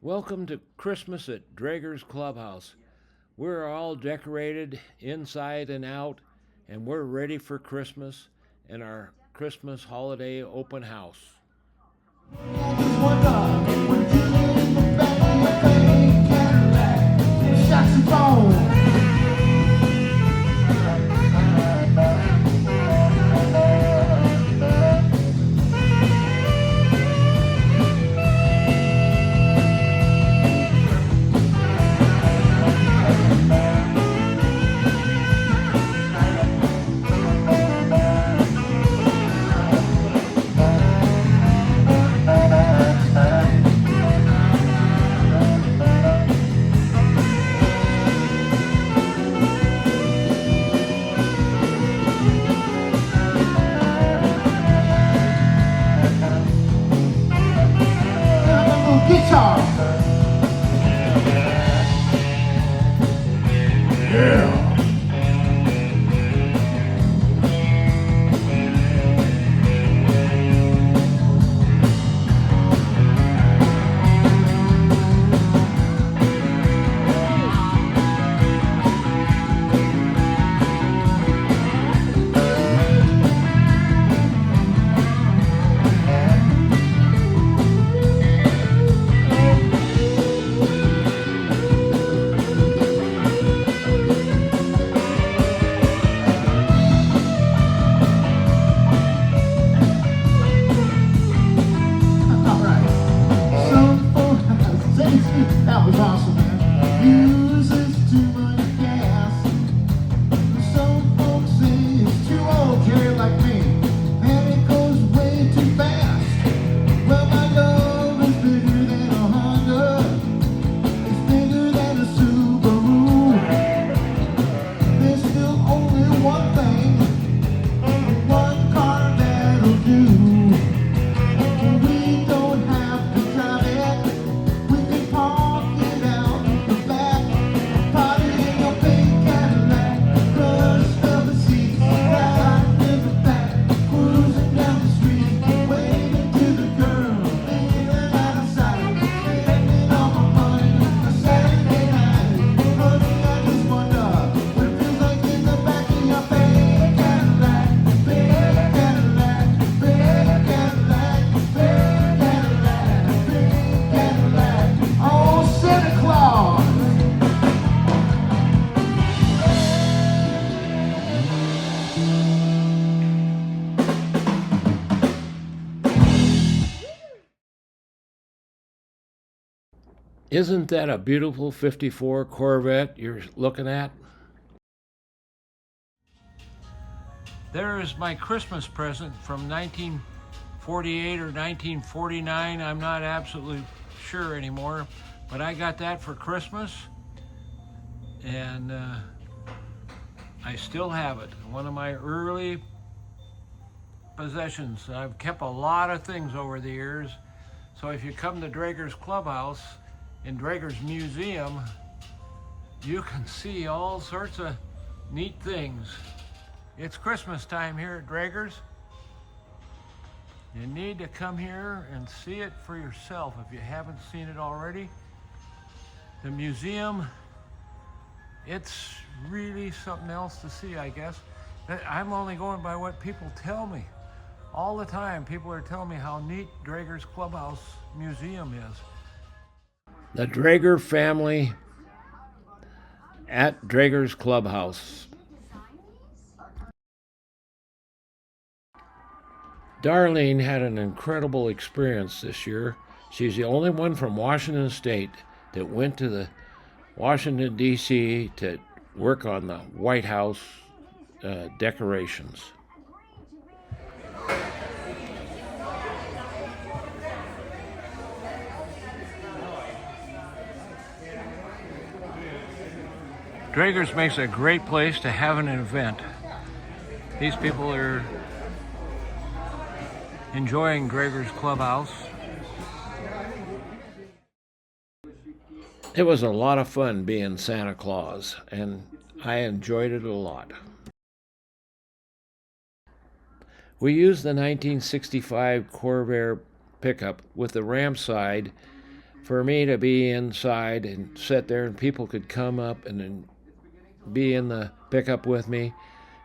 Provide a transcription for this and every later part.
Welcome to Christmas at Drager's Clubhouse. We're all decorated inside and out, and we're ready for Christmas and our Christmas holiday open house. Guitar. Yeah. That was awesome, man. Uses too much gas. Some folks say it's too old, Jerry, like me, and it goes way too fast. Well, my love is bigger than a Honda. It's bigger than a Subaru. There's still only one thing, one car that'll do. We don't have to drive it. We can park it out the back. Party in your pink Cadillac. Crushed up the seats, right in the back. Cruising down the street, waving to the girl, feeling out of sight. Spending all my money on a Saturday night. Honey, I just wonder what it feels like in the back of your pink Cadillac. Pink Cadillac, pink Cadillac, pink Cadillac, pink Cadillac. Oh, Santa Claus! Isn't that a beautiful 54 Corvette you're looking at? There is my Christmas present from 1948 or 1949. I'm not absolutely sure anymore, but I got that for Christmas, and I still have it. One of my early possessions. I've kept a lot of things over the years, so if you come to Drager's Clubhouse in Drager's Museum, you can see all sorts of neat things. It's Christmas time here at Drager's. You need to come here and see it for yourself if you haven't seen it already. The museum, it's really something else to see, I guess. I'm only going by what people tell me. All the time, people are telling me how neat Drager's Clubhouse Museum is. The Drager family at Drager's Clubhouse. Darlene had an incredible experience this year. She's the only one from Washington State that went to the Washington, D.C. to work on the White House decorations. Drager's makes a great place to have an event. These people are enjoying Drager's Clubhouse. It was a lot of fun being Santa Claus, and I enjoyed it a lot. We used the 1965 Corvair pickup with the ramp side for me to be inside and sit there, and people could come up and then be in the pickup with me.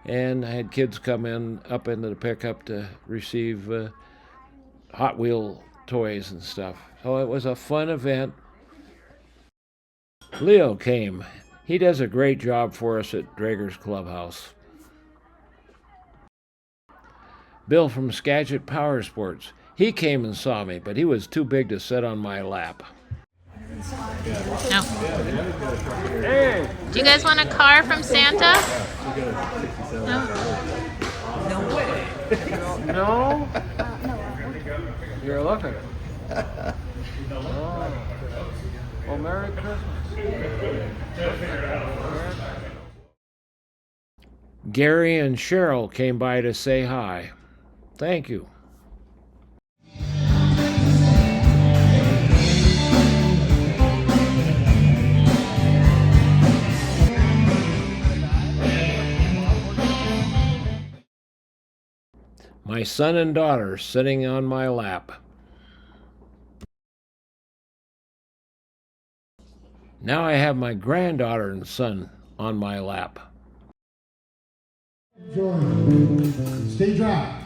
And I had kids come in up into the pickup to receive Hot Wheel toys and stuff. So it was a fun event. Leo came. He does a great job for us at Drager's Clubhouse. Bill from Skagit Power Sports. He came and saw me, but he was too big to sit on my lap. No. Hey. Do you guys want a car from Santa? No. No way. No? You're looking. Oh. Well, Merry Christmas. Gary and Cheryl came by to say hi. Thank you. My son and daughter sitting on my lap. Now I have my granddaughter and son on my lap. Enjoy. Stay dry.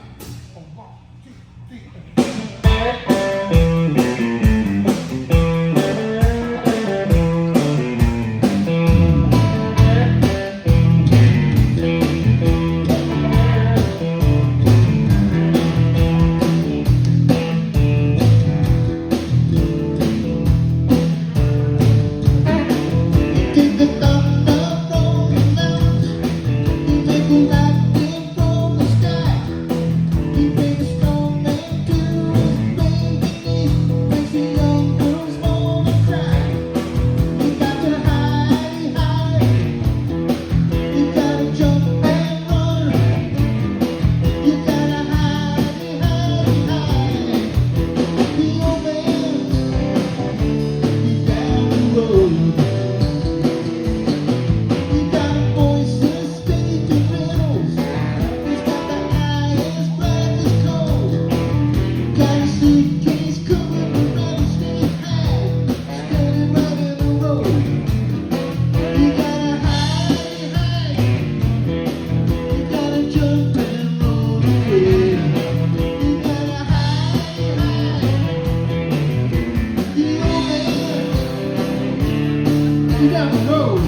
Down the road,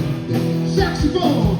saxophone.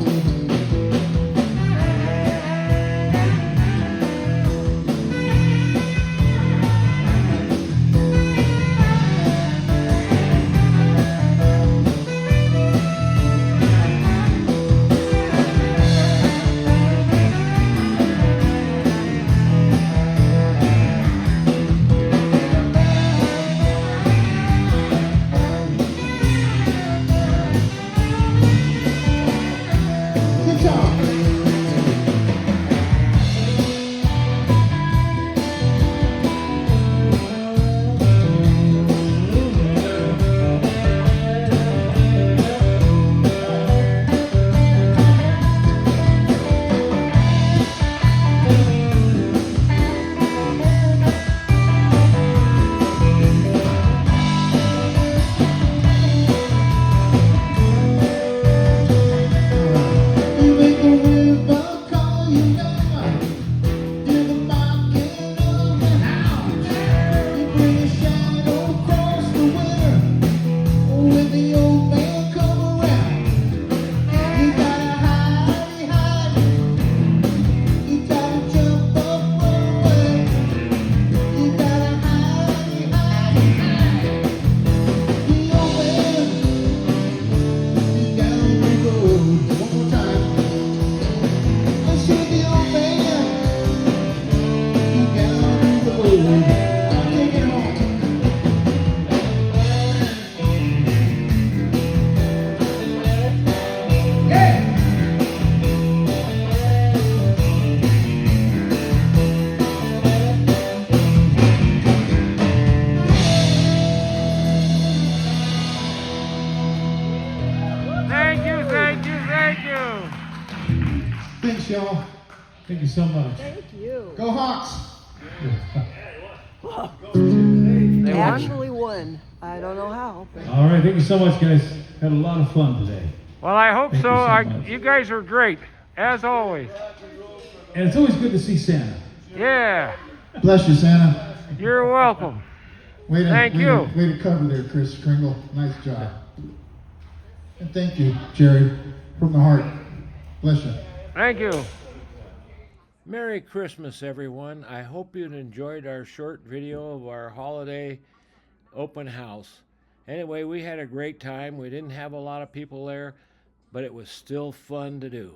Thanks, y'all. Thank you so much. Thank you. Go Hawks! They actually won. I don't know how. All right, thank you so much, guys. Had a lot of fun today. Well, I hope Thank so. you so much. You guys are great, as always. And it's always good to see Santa. Yeah, Bless you, Santa. you're welcome. Thank Way you. Way to cover there, Chris Kringle. Nice job. And thank you, Jerry, from the heart. Bless you. Thank you. Merry Christmas, everyone. I hope you enjoyed our short video of our holiday open house. Anyway, we had a great time. We didn't have a lot of people there, but it was still fun to do.